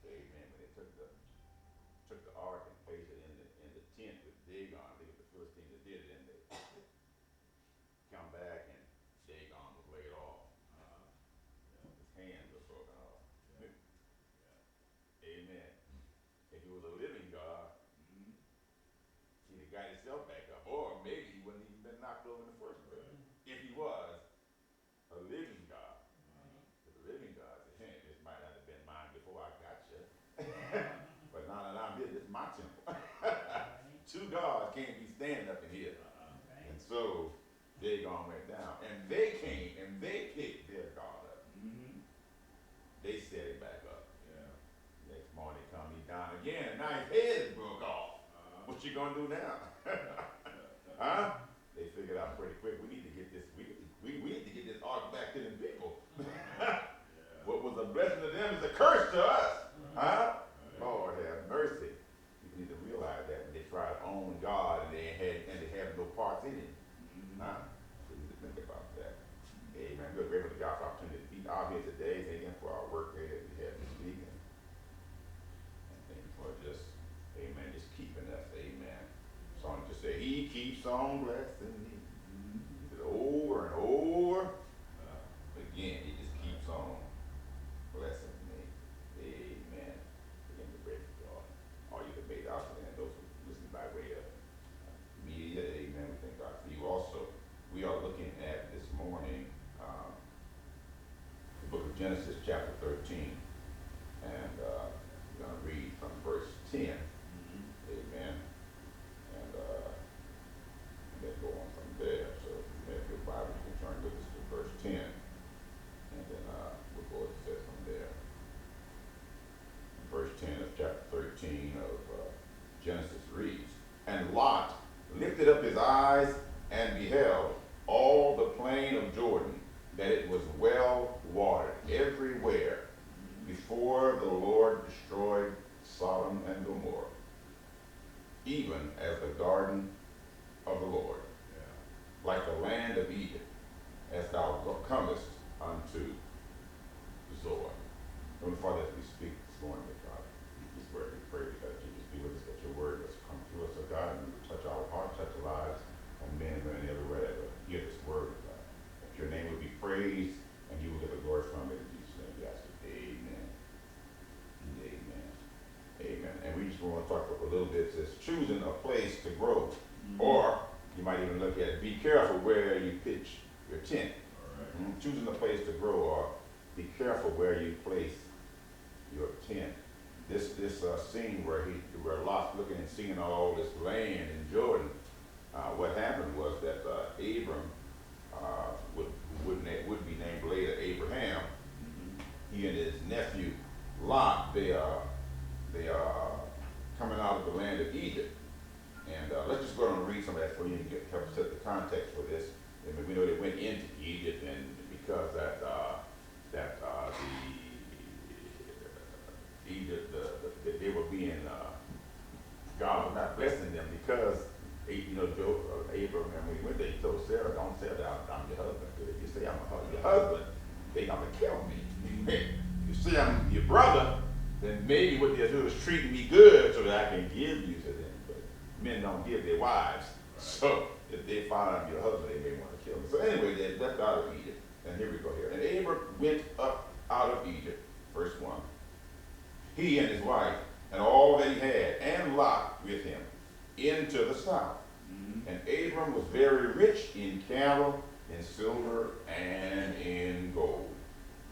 Amen. When they took the ark and placed it in the tent with Dagon, I think it was the Philistines that did it, and they come back and Dagon was laid off. His hands were broken off. Amen. If he was a living God, he'd have got himself back up. Or maybe he wouldn't even been knocked over in the first place. If he was a living God. If a living God said, hey, this might not have been mine before I got you. But now that I'm here, this is my temple. Two gods can't be standing up in here. And so Dagon went down. And they came and they picked their God up. They set it back up. Next morning come he down again, and now his head is broke off. What you gonna do now? Huh? They figured out pretty quick, we need to get this, we need to get this ark back to them people. What was a blessing to them is a curse to us. Huh? Lord have mercy. People need to realize that when they try to own God and they have no parts in it. Huh? We need to think about that. Amen. We're grateful to God for our opportunity to be out here today. Thank Him for our work day that we have this week. And thank Him for just, amen, just keeping us. Amen. Song just say, He keeps on blessing me. He did it over and over. Again, He just keeps on blessing me. Amen. Again, we're grateful for all you have made out there and those who listen by way of media. Amen. We thank God for you also. We are looking at this morning the book of Genesis chapter 13. And we're going to read from verse 10. Amen. And then go on from there. So if you have your Bible, you can turn with us to verse 10. And then we'll go and set from there. Verse 10 of chapter 13 of Genesis reads, And Lot lifted up his eyes and beheld all the plain of Jordan, that it was well watered everywhere, before the Lord destroyed Sodom and Gomorrah, even as the garden of the Lord, like the land of Egypt, as thou comest unto Zoar. Heavenly Father, as we speak this morning, God, this word, we pray that you just be with us, that your word has come to us, God, and you will touch our hearts, touch the lives of men and women everywhere that will hear this word, God. That your name will be praised, and you will get the glory from it. In Jesus' name, we ask it. Amen. Amen. Amen. And we just want to talk a little bit, it says, choosing a place to grow. Or you might even look at, be careful where you pitch your tent. Choosing a place to grow, or be careful where you place your tent. This scene where Lot's looking and seeing all this land in Jordan, what happened was that Abram, would be named later Abraham, he and his nephew Lot, they are coming out of the land of Egypt. And let's just go and read some of that for you and help set the context for this. And we know they went into Egypt, and because they were being, God was not blessing them because, Abraham, when he went there, he told Sarah, don't say that I'm your husband. Because if you say I'm your husband, they're going to kill me. If you say I'm your brother, then maybe what they'll do is treat me good so that I can give you to them. But men don't give their wives. So if they find I'm your husband, they may want to kill me. So anyway, they left out of Egypt. And here we go here. And Abram went up out of Egypt, verse 1. He and his wife, and all that he had, and Lot with him, into the south. And Abram was very rich in cattle, in silver, and in gold.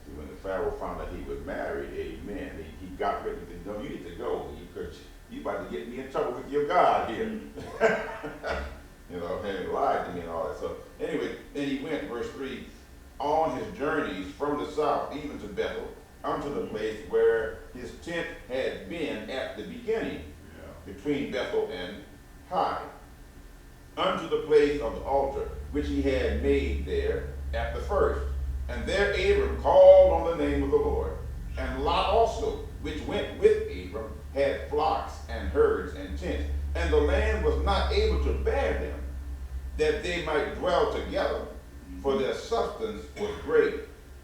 See, when the Pharaoh found out he was married, amen, he got ready to go. You need to go, because you about to get me in trouble with your God here. Having lied to me and all that. So anyway, then he went, verse 3, on his journeys from the south, even to Bethel, unto the place where his tent had been at the beginning, between Bethel and Hai, unto the place of the altar, which he had made there at the first. And there Abram called on the name of the Lord. And Lot also, which went with Abram, had flocks and herds and tents. And the land was not able to bear them, that they might dwell together, for their substance was great,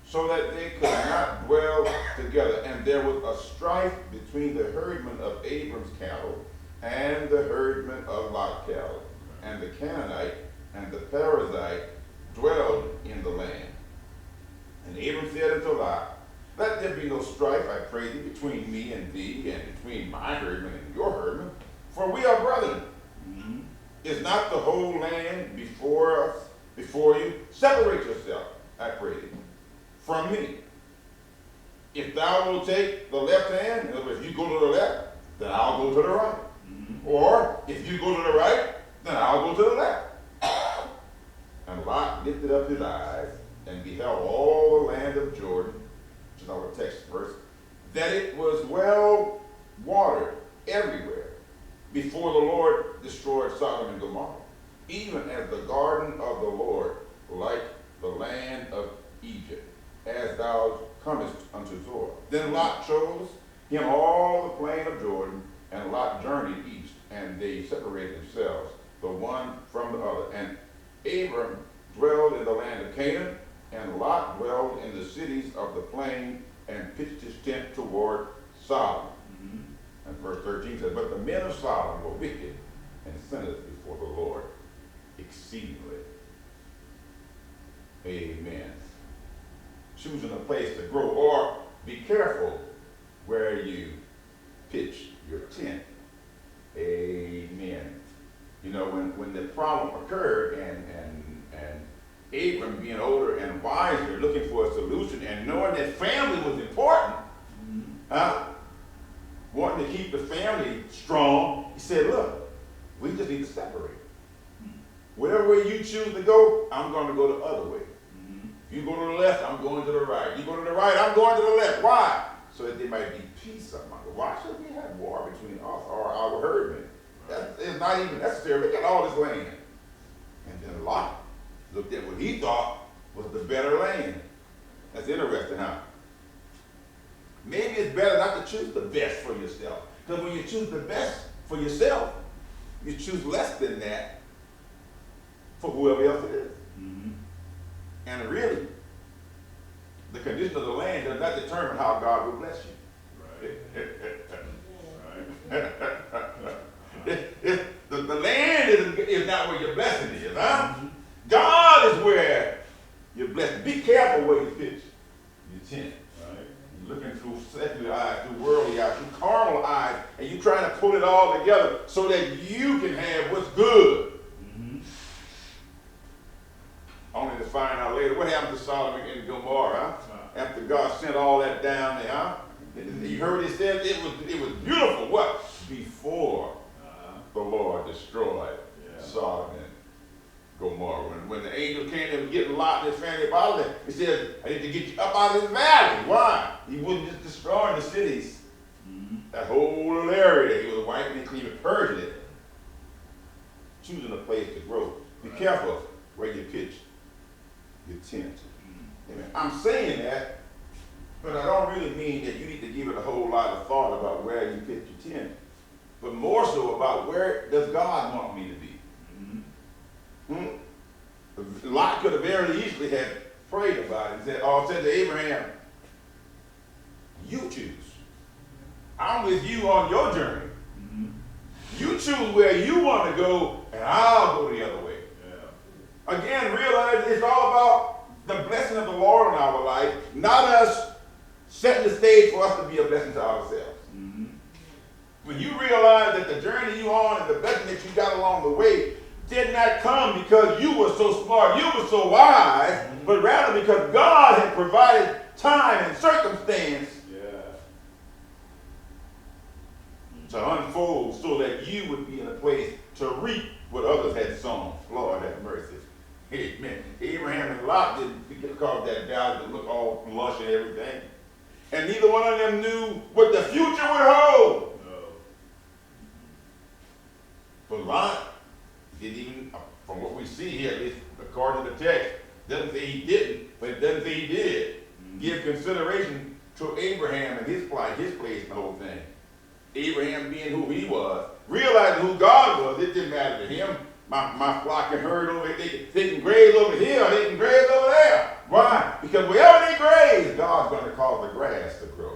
so that they could not dwell together together, and there was a strife between the herdmen of Abram's cattle and the herdmen of Lot's cattle. And the Canaanite and the Perizzite dwelled in the land. And Abram said unto Lot, let there be no strife, I pray thee, between me and thee, and between my herdmen and your herdmen, for we are brethren. Mm-hmm. Is not the whole land before us, before you? Separate yourself, I pray thee, from me. If thou wilt take the left hand, in other words, if you go to the left, then I'll go to the right. Mm-hmm. Or if you go to the right, then I'll go to the left. And Lot lifted up his eyes and beheld all the land of Jordan, which is our text verse, that it was well watered everywhere before the Lord destroyed Sodom and Gomorrah, even as the garden of the Lord, like the land of Egypt, as thou comest unto Zoar. Then Lot chose him all the plain of Jordan, and Lot journeyed east, and they separated themselves, the one from the other. And Abram dwelled in the land of Canaan, and Lot dwelled in the cities of the plain, and pitched his tent toward Sodom. Mm-hmm. And verse 13 says, but the men of Sodom were wicked, and sinned before the Lord exceedingly. Amen. Choosing a place to grow, or be careful where you pitch your tent. Amen. You know, when the problem occurred, and Abram being older and wiser, looking for a solution, and knowing that family was important, wanting to keep the family strong, he said, look, we just need to separate. Whatever way you choose to go, I'm going to go the other way. You go to the left, I'm going to the right. You go to the right, I'm going to the left. Why? So that there might be peace among us. Why should we have war between us or our herdmen? That is not even necessary. Look at all this land. And then Lot looked at what he thought was the better land. That's interesting, huh? Maybe it's better not to choose the best for yourself. Because when you choose the best for yourself, you choose less than that for whoever else it is. Mm-hmm. And really, the condition of the land does not determine how God will bless you. Right. The land is not where your blessing is, huh? Mm-hmm. God is where your blessing. Be careful where you pitch your tent. Right? You're looking through secular eyes, through worldly eyes, through carnal eyes, and you're trying to pull it all together so that you can have what's good. Only to find out later what happened to Sodom and Gomorrah, huh? After God sent all that down there, huh? You heard it said it was beautiful. What? Before the Lord destroyed Sodom and Gomorrah. When the angel came and was getting Lot and his family out of there, he said, I need to get you up out of this valley. Why? He wasn't just destroying the cities. Mm-hmm. That whole little area, he was wiping and cleaning, purging it. Choosing a place to grow. Be careful where you pitch your tent. Amen. I'm saying that, but I don't really mean that you need to give it a whole lot of thought about where you pitch your tent, but more so about where does God want me to be. Mm-hmm. Lot could have very easily had prayed about it and said to Abraham, you choose. I'm with you on your journey. Mm-hmm. You choose where you want to go, and I'll go the other way. Again, realize it's all about the blessing of the Lord in our life, not us setting the stage for us to be a blessing to ourselves. Mm-hmm. When you realize that the journey you're on and the blessing that you got along the way did not come because you were so smart, you were so wise, mm-hmm. but rather because God had provided time and circumstance to unfold so that you would be in a place to reap what others had sown. Lord have mercy. Amen. Abraham and Lot didn't cause that valley to look all lush and everything. And neither one of them knew what the future would hold. No. But Lot didn't even, from what we see here, at least according to the text, doesn't say he didn't, but it doesn't say he did. Mm-hmm. Give consideration to Abraham and his plight, his place in the whole thing. Abraham being who he was, realizing who God was, it didn't matter to him. My flock and herd over here, they can graze over here, they can graze over there. Why? Because wherever they graze, God's going to cause the grass to grow.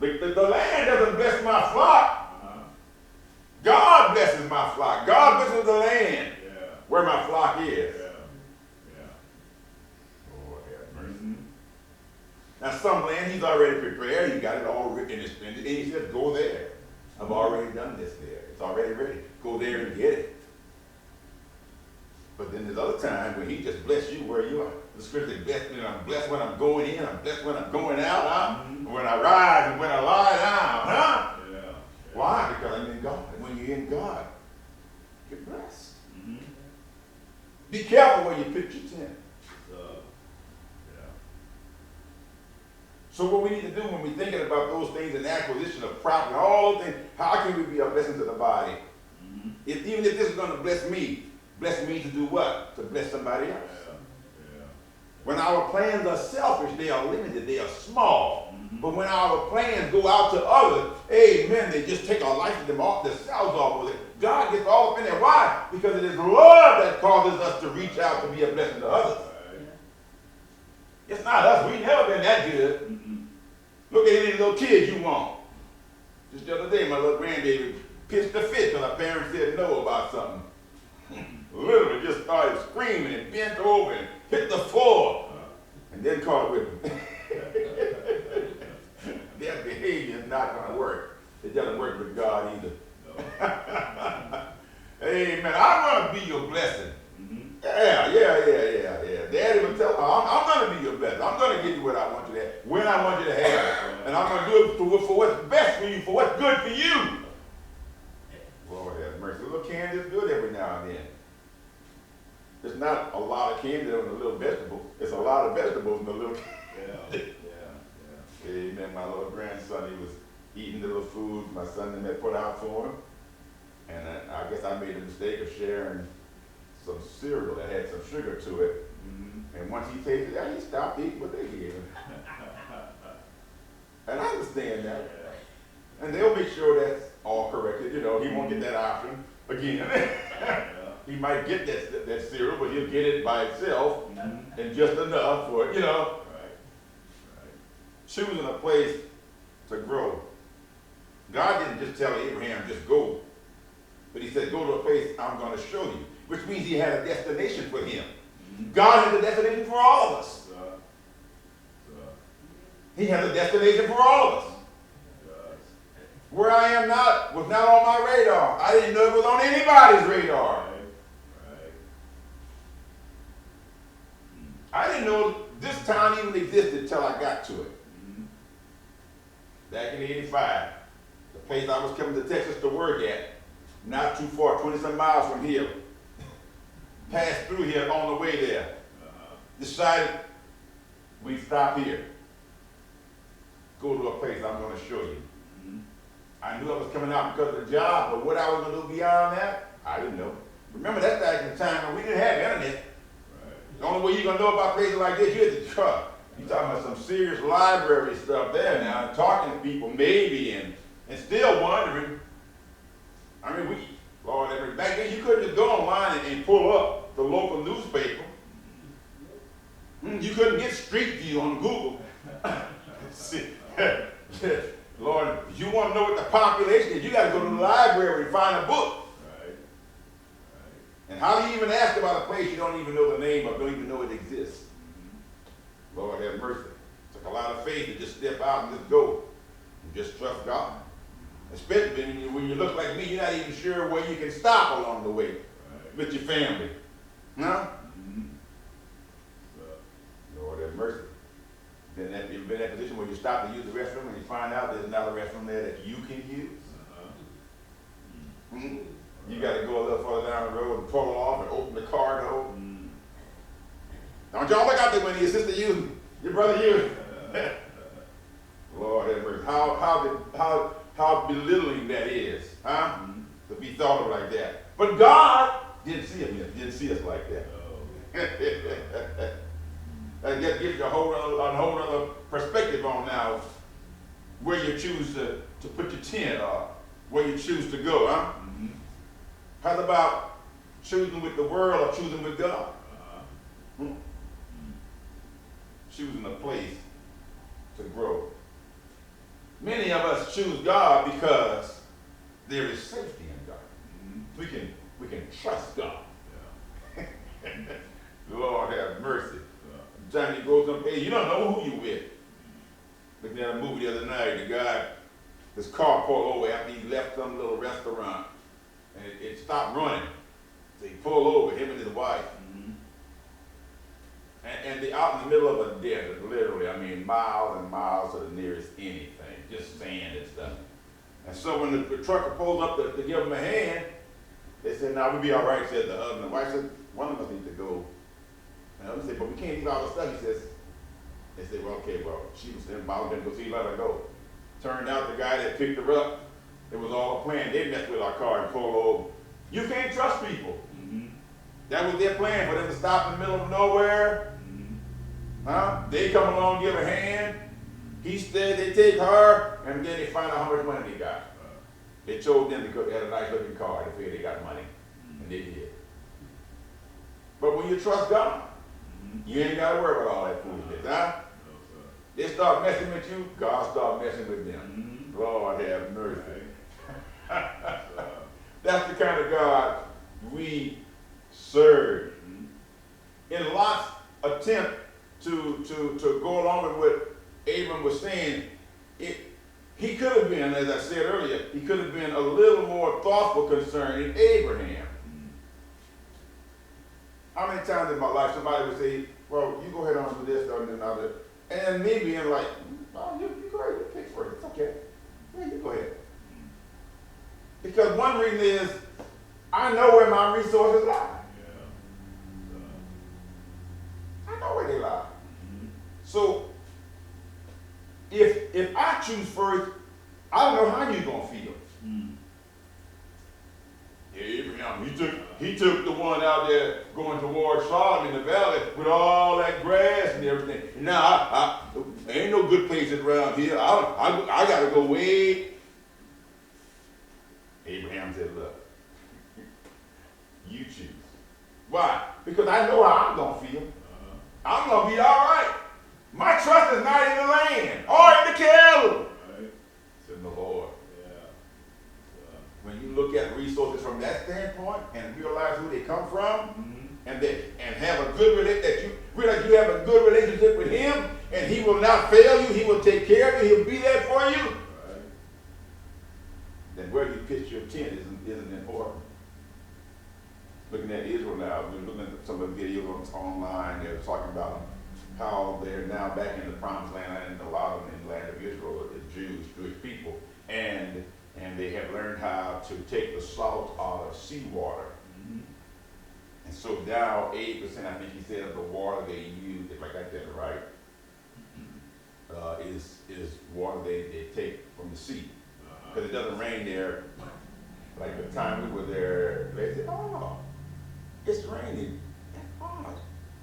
The land doesn't bless my flock. God blesses my flock. God blesses the land where my flock is. Lord have mercy. Now some land he's already prepared. He got it all written and extended. And he says, go there. I've already done this there. It's already ready. Go there and get it. But then there's other times when he just bless you where you are. The scripture says, I'm blessed when I'm going in. I'm blessed when I'm going out. Huh? When I rise and when I lie down. Huh? Why? Because I'm in God. And when you're in God, you're blessed. Be careful where you pitch your tent. So what we need to do when we're thinking about those things and acquisition of property, all things, how can we be a blessing to the body? Even if this is going to bless me to do what? To bless somebody else. When our plans are selfish, they are limited, they are small. But when our plans go out to others, amen, they just take our life of them off, themselves off with it. God gets all up in there. Why? Because it is love that causes us to reach out to be a blessing to others. It's not us. We've never been that good. Look at any little kids you want. Just the other day, my little grandbaby pitched a fit because her parents said no about something. Literally just started screaming and bent over and hit the floor. And then caught with them. Their behavior is not going to work. It doesn't work with God either. Amen. I want to be your blessing. Yeah. Daddy would tell her, I'm going to be your blessing. I'm going to give you what I want you to have, when I want you to have it. And I'm going to do it for what's best for you, for what's good for you. Lord have mercy. A little candy is good every now and then. It's not a lot of candy on a little vegetable. It's a lot of vegetables in a little candy. Amen. My little grandson, he was eating the little food my son had put out for him. And I guess I made the mistake of sharing some cereal that had some sugar to it. And once he tasted that, he stopped eating what they gave him. And I understand that. And they'll make sure that's all corrected. He won't get that option again. He might get that cereal, but he'll get it by itself and just enough for it, Choosing a place to grow. God didn't just tell Abraham, just go. But he said, go to a place I'm going to show you. Which means he had a destination for him. God has a destination for all of us. He has a destination for all of us. Where I am not was not on my radar. I didn't know it was on anybody's radar. I didn't know this town even existed until I got to it. Back in '85, the place I was coming to Texas to work at, not too far, 20-some miles from here. Passed through here on the way there. Decided we'd stop here. Go to a place I'm going to show you. I knew I was coming out because of the job, but what I was going to do beyond that, I didn't know. Remember, that's back in the time when we didn't have internet. The only way you're going to know about places like this, you had to truck. You're talking about some serious library stuff there now, talking to people maybe, and still wondering. I mean, Lord, back then you couldn't just go online and pull up the local newspaper. You couldn't get Street View on Google. Lord, if you want to know what the population is, you got to go to the library and find a book. And how do you even ask about a place you don't even know the name of, don't even know it exists? Lord have mercy. It took a lot of faith to just step out and just go and just trust God. Especially when you look like me, you're not even sure where you can stop along the way with your family. Huh? Lord have mercy. You've been in that position where you stop to use the restroom and you find out there's not a restroom there that you can use. You got to go a little further down the road and pull off and open the car door. Don't y'all look out there when your sister used, your brother used. Lord have mercy. How belittling that is, huh? To be thought of like that. But God didn't see us like that. That just gives you a whole other perspective on now where you choose to put your tent or where you choose to go, huh? How about choosing with the world or choosing with God? Choosing a place to grow. Many of us choose God because there is safety in God. We can trust God. Lord have mercy. Time you go someplace, you don't know who you with. Looking at a movie the other night, the guy, his car pulled over after he left some little restaurant, and it stopped running. So he pulled over, him and his wife. And they're out in the middle of a desert, literally. I mean, miles and miles to the nearest anything, just sand and stuff. And so when the trucker pulls up to give him a hand, they said, "No, we'll be all right," said the husband. The wife said, "One of us needs to go." And the other said, "But we can't leave all the stuff." He says, they said, "Well, okay, well," she was involved in, go see, let her go. Turned out the guy that picked her up, it was all a plan. They messed with our car and pulled over. You can't trust people. That was their plan, for them to stop in the middle of nowhere. They come along, give a hand. He stayed, they take her, and then they find out how much money they got. They told them because they had a nice looking car, they figured they got money. And they did. But when you trust God, you ain't got to worry about all that foolishness, They start messing with you, God start messing with them. Lord have mercy. That's the kind of God we serve. In Lot's attempt to go along with what Abram was saying, he could have been, as I said earlier, he could have been a little more thoughtful concerning Abraham. How many times in my life somebody would say, "Well, you go ahead on do this, or another," and me being like, "Oh, you go ahead, you pick for it. It's okay. Yeah, you go ahead." Because one reason is, I know where my resources lie. I know where they lie. So, if I choose first, I don't know how you're going to feel. Abraham, he took the one out there going towards Sodom in the valley with all that grass and everything. Now, ain't no good places around here. I got to go way. Abraham said, "Look, you choose." Why? Because I know how I'm going to feel. I'm going to be all right. My trust is not in the land or in the cattle. It's in the Lord. When you look at resources from that standpoint and realize who they come from, and have a good realize you have a good relationship with Him, and He will not fail you. He will take care of you. He'll be there for you. Then where you pitch your tent isn't important. Looking at Israel now, we're looking at some of the videos online. They're talking about how they're now back in the Promised Land, and a lot of them in the land of Israel are Jewish people, and they have learned how to take the salt out of seawater. And so now 80%, I think he said, of the water they use, if I got that right, is water they take from the sea. Because it doesn't rain there. Like the time we were there, they said, "Oh, it's raining. That's odd.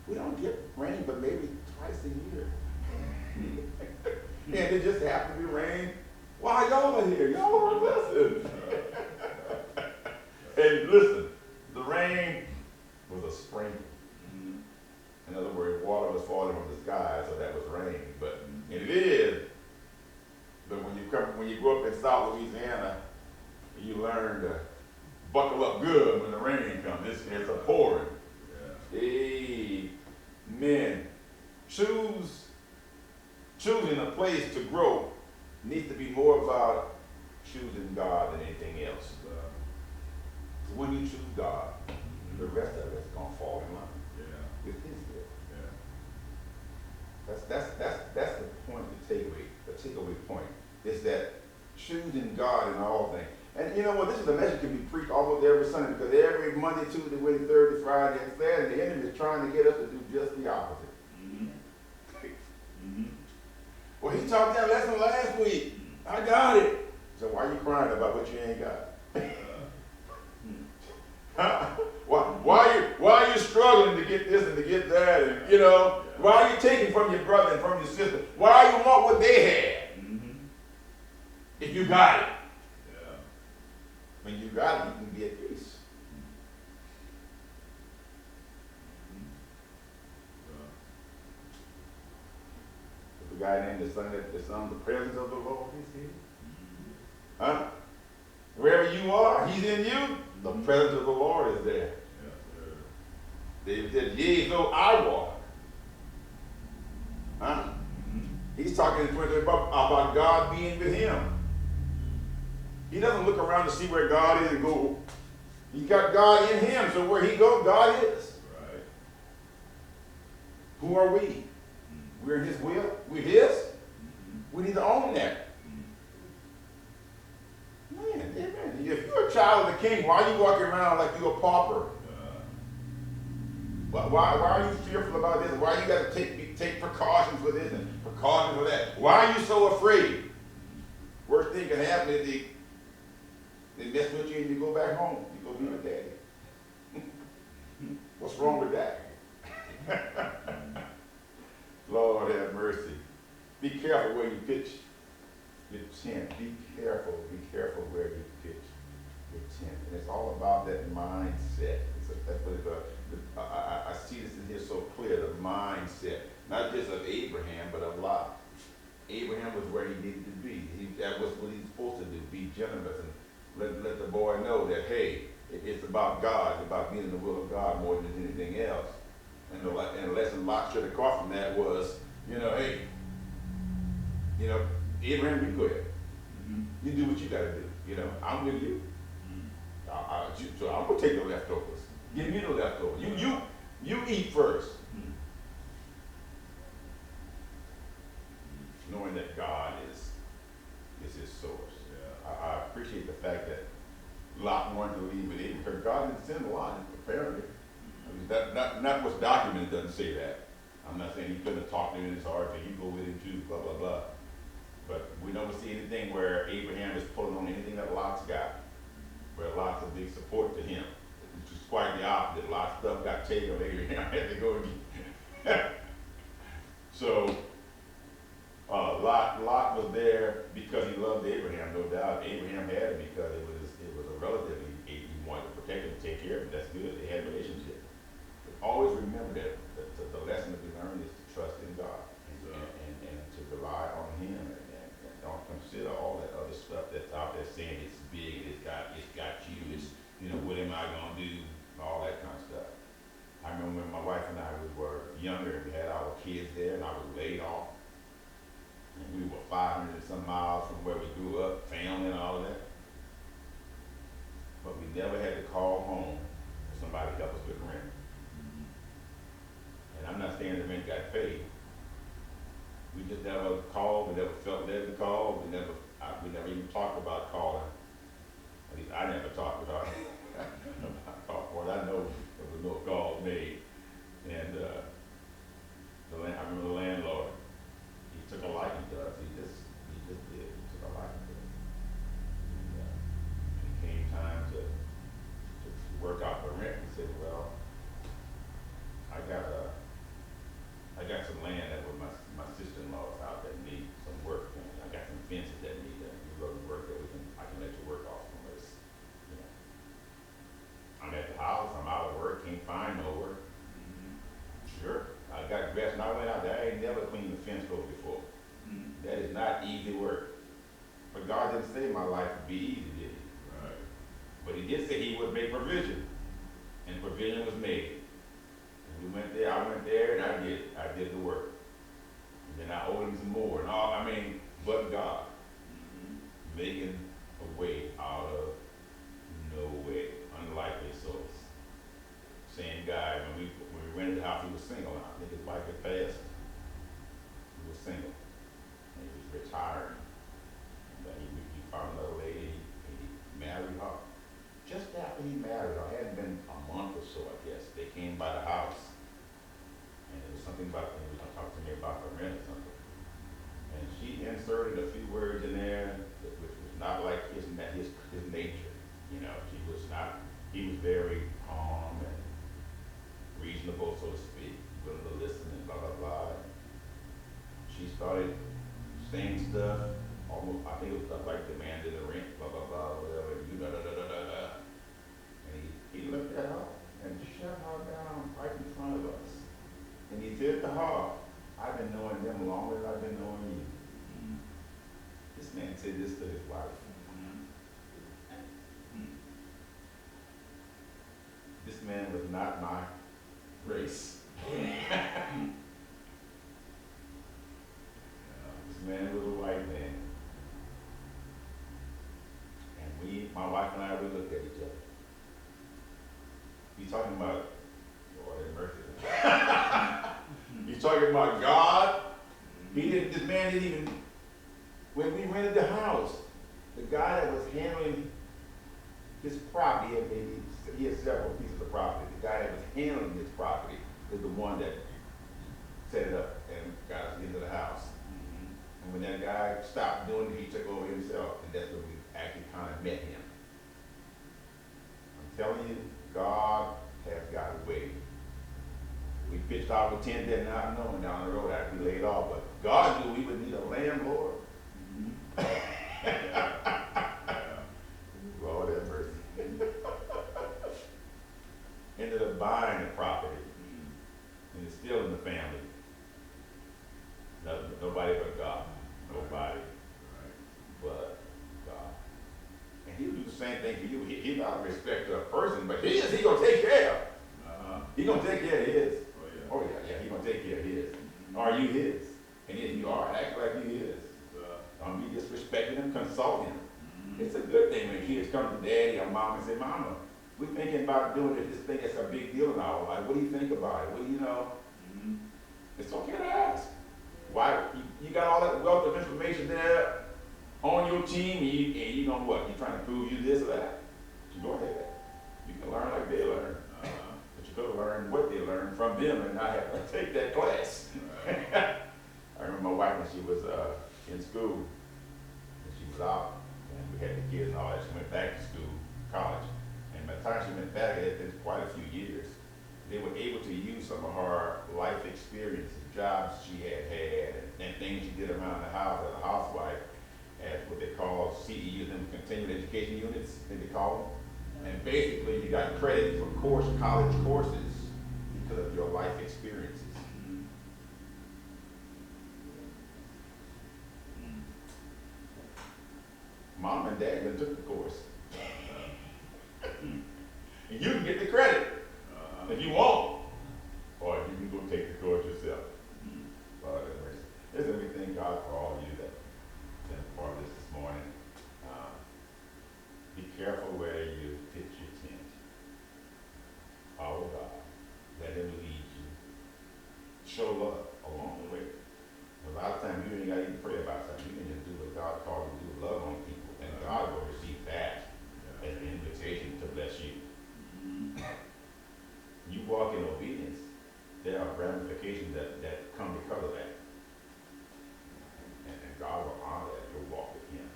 We don't get rain but maybe twice a year." And it just happened to be rain while y'all are here. Y'all are listening. And listen, the rain was a sprinkle. In other words, water was falling from the sky, so that was rain. But it is. But when you grow up in South Louisiana, you learn to buckle up good when the rain comes. It's a pouring. Amen. Choosing a place to grow needs to be more about choosing God than anything else. When you choose God, the rest of it's gonna fall in line with His will. That's the point, the takeaway point is that choosing God in all things. And you know what? This is a message can be preached almost every Sunday, because every Monday, Tuesday, Wednesday, Thursday, Friday, and Saturday, the enemy is trying to get us to do just the opposite. Well, he taught that lesson last week. I got it. So why are you crying about what you ain't got? Why are you struggling to get this and to get that? And why are you taking from your brother and from your sister? Why you want what they had? If you got it. When you got it, you can be at peace. guy named the son, the presence of the Lord is here. Huh? Wherever you are, he's in you. The presence of the Lord is there. David said, yea, though I walk. Huh? He's talking about God being with him. He doesn't look around to see where God is and go, he's got God in him, so where he goes, God is. Right. Who are we? We're in his will. We're his. We need to own that. Man, amen. If you're a child of the king, why are you walking around like you're a pauper? Why are you fearful about this? Why you got to take precautions for this and precautions for that? Why are you so afraid? Worst thing can happen is they mess with you and you go back home. You go be with daddy. What's wrong with that? Lord have mercy. Be careful where you pitch your tent. Be careful where you pitch your tent. And it's all about that mindset. That's what I see this in here so clear, the mindset. Not just of Abraham, but of Lot. Abraham was where he needed to be. That was what he's supposed to do, be generous and let the boy know that, hey, it's about God, it's about being in the will of God more than anything else. And the lesson Lot should have caught from that was, hey, Abraham, you go ahead. You do what you got to do. I'm with you. So I'm going to take the leftovers. Give me the leftovers. You eat first. Knowing that God is his source. Yeah. I appreciate the fact that Lot wanted to leave with Abraham because God didn't send Lot, apparently. I mean, not what's documented doesn't say that. I'm not saying he couldn't have talked to him in his heart, and you go with him too, blah, blah, blah. But we don't see anything where Abraham is pulling on anything that Lot's got, where Lot's a big support to him. Which is quite the opposite. Lot's stuff got taken, Abraham had to go again. So, Lot was there because he loved Abraham, no doubt. Abraham had him because it was a relative. He wanted to protect him, take care of him. That's good. They had a relationship. But always remember that the lesson that we learn is to trust in God and to rely on him and don't consider all that other stuff that's out there saying it's big, it's got you, it's, what am I going to do, all that kind of stuff. I remember when my wife and I were younger and we had our kids there and I was laid off. And we were 500 and some miles from where we grew up, family and all of that. But we never had to call home for somebody to help us with rent. And I'm not saying the rent got paid. We just never called, we never felt led to call, we never even talked about calling. At least I never talked about it. I know there was no calls made. And I remember the landlord, he took a liking to us. He just did. He took a liking to us. And it came time to work out the rent. He said, well, I got some land that was my sister-in-law's house that needs some work. I got some fences that need work that I can let you work off from this. I'm at the house, I'm out of work, can't find no work. Sure. I got dressed and I went out there. I ain't never cleaned the fence road before. That is not easy work. But God didn't say my life would be easy, did he? Right. But he did say he would make provision. And provision was made. And we went there, I went there, and I did the work. And then I owed him some more. And all, but God. Making a way out of no way. Unlikely source. Same guy, when we rented the house, he was single. I think his wife had passed. He was single. And he was retiring. And he found another lady, and he married her. Just after he married her, it hadn't been a month or so, I guess, they came by the house. And there was something about, he was talking to me about the rent or something. And she inserted a few words in there, which was not like his nature. He was very calm and reasonable, so to speak, willing to listen and blah, blah, blah. And she started saying stuff, almost, I think it was stuff like demanded the rent, blah, blah, blah, whatever, And he looked at her and shut her down right in front of us. And he said to her, I've been knowing them longer than I've been knowing you. This man said this to his wife. This man was not my race. This man was a white man. And my wife and I, we looked at each other. He's talking about, Lord have mercy. He's talking about God. This man didn't even, when we rented the house, the guy that was handling his property, he had several pieces of property. The guy that was handling his property is the one that set it up and got us into the house. And when that guy stopped doing it, he took over himself, and that's when we actually kind of met him. I'm telling you, God has got a way. We pitched our tent there not knowing down the road after we laid off, but God knew we would need a landlord. Lord have mercy. Ended up buying the property, and it's still in the family. Nobody but God. Nobody but God. And he'll do the same thing for you. He's not a respecter of person, but he gonna take care of. He's gonna take care of his. Oh yeah, he's gonna take care of his. Are you his? And if you are, act like he is. Don't be disrespecting him, consult him. It's a good thing when kids come to daddy or mom and say, Mama, we're thinking about doing this thing that's a big deal in our life. What do you think about it? What do you know? It's okay to ask. Why? You got all that wealth of information there on your team, and you know what? You're trying to prove you this or that. You go ahead. You can learn like they learn. But you go learn what they learn from them and not have to take that class. I remember my wife when she was in school, and she was out, and we had the kids and all that. She went back to school, college. And by the time she went back, it had been quite a few years. They were able to use some of her life experiences, jobs she had and things she did around the house as a housewife, as what they call CEUs, them continuing education units, I think they call them. And basically, you got credit for college courses because of your life experiences. Mom and dad even took the course. And you can get the credit if you want, or you can go take the course yourself. Listen, we thank God for all of you that been part of this morning. Be careful where you pitch your tent. Follow God. Let him lead you. Show love along the way. A lot of times you ain't got to even pray about something. You can just do what God called you to do, love on people, and God will receive that as an invitation to bless you. You walk in obedience, there are ramifications that come because of that. And God will honor that. You'll walk with him.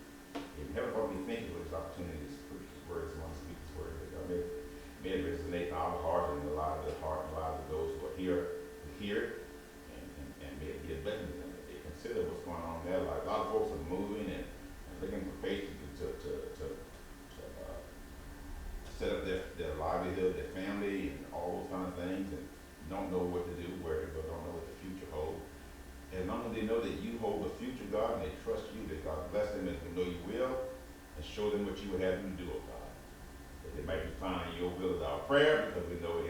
If you haven't probably thinking of this opportunity to preach his words, want to speak his word, that may resonate in our heart and a lot of the heart and a lot of those who are here who hear it, and may it be a blessing to them. If they consider what's going on in their life. A lot of folks are moving and looking for faith to set up their livelihood, their family, and all those kind of things, and don't know what to do, where to go, don't know what the future holds. As long as they know that you hold the future, God, and they trust you, that God bless them as they know you will, and show them what you would have them do, oh God. That they might be found in your will is our prayer, because we know